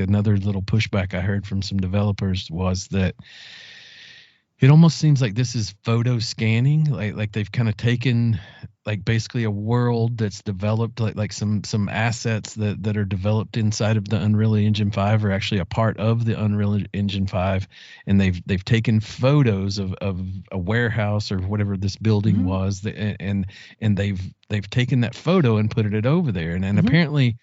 another little pushback I heard from some developers was that it almost seems like this is photo scanning, like they've kind of taken like basically a world that's developed, like some assets that are developed inside of the Unreal Engine 5 are actually a part of the Unreal Engine 5, and they've taken photos of a warehouse or whatever this building was, and they've taken that photo and put it over there, and apparently,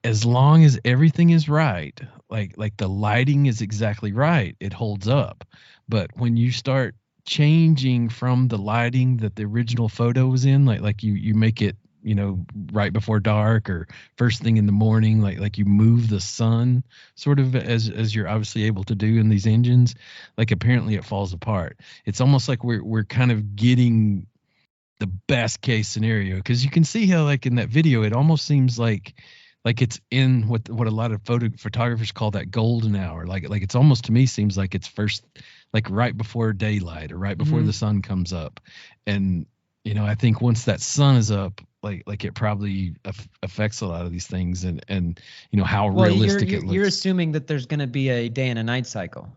as long as everything is right, like the lighting is exactly right, it holds up. But when you start changing from the lighting that the original photo was in, like you make it, right before dark or first thing in the morning, like you move the sun sort of as you're obviously able to do in these engines, like apparently it falls apart. It's almost like we're kind of getting the best case scenario, because you can see how like in that video it almost seems like it's in what a lot of photographers call that golden hour. Like it's almost, to me, seems like it's first, like right before daylight or right before the sun comes up. And I think once that sun is up, like it probably affects a lot of these things, and how realistic it looks. You're assuming that there's going to be a day and a night cycle.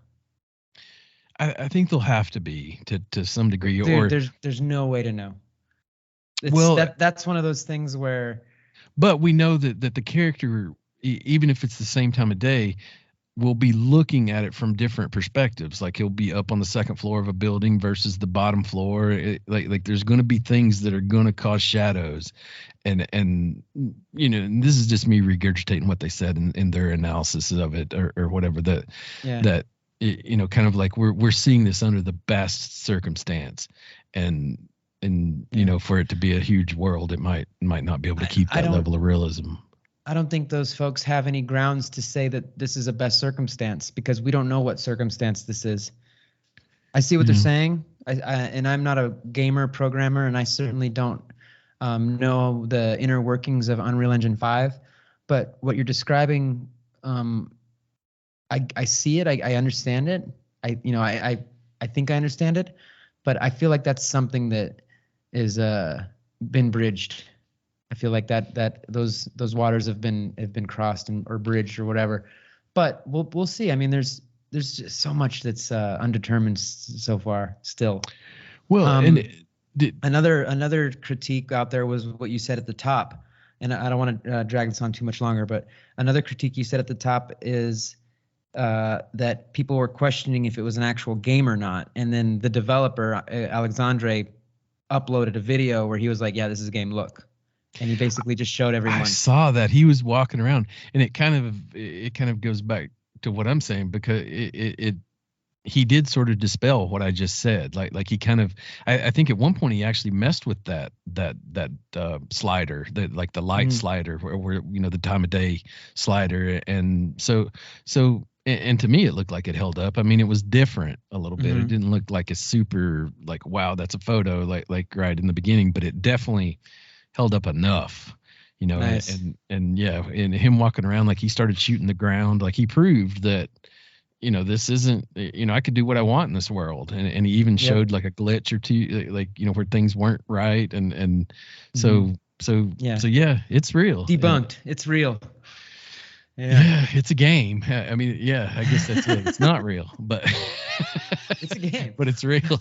I think there'll have to be to some degree. Dude, there's no way to know. That's one of those things where. But we know that the character, even if it's the same time of day, will be looking at it from different perspectives. Like he'll be up on the second floor of a building versus the bottom floor. Like there's going to be things that are going to cause shadows, and and this is just me regurgitating what they said in their analysis of it or whatever. That kind of like we're seeing this under the best circumstance, and for it to be a huge world, it might not be able to keep that level of realism. I don't think those folks have any grounds to say that this is a best circumstance, because we don't know what circumstance this is. I see what they're saying, and I'm not a gamer programmer, and I certainly don't know the inner workings of Unreal Engine 5. But what you're describing, I see it. I understand it. I think I understand it, but I feel like that's something that is been bridged. I feel like that those waters have been crossed or bridged or whatever. But we'll see. I mean, there's just so much that's undetermined so far still. Well, another critique out there was what you said at the top, and I don't want to drag this on too much longer, but another critique you said at the top is that people were questioning if it was an actual game or not, and then the developer Alexandre uploaded a video where he was like, "Yeah, this is a game. Look." And he basically just showed everyone. I saw that he was walking around, and it kind of goes back to what I'm saying, because he did sort of dispel what I just said. Like he kind of, I think at one point he actually messed with that slider, like the light slider, where the time of day slider, and so. And to me, it looked like it held up. I mean, it was different a little bit. It didn't look like a super like, wow, that's a photo like right in the beginning, but it definitely held up enough, Nice. and him walking around, like he started shooting the ground, like he proved that, this isn't, I could do what I want in this world. And he even showed like a glitch or two, like, where things weren't right. And so it's real. Debunked. It's real. Yeah, it's a game. I mean, I guess that's it. It's not real, but it's a game, but it's real.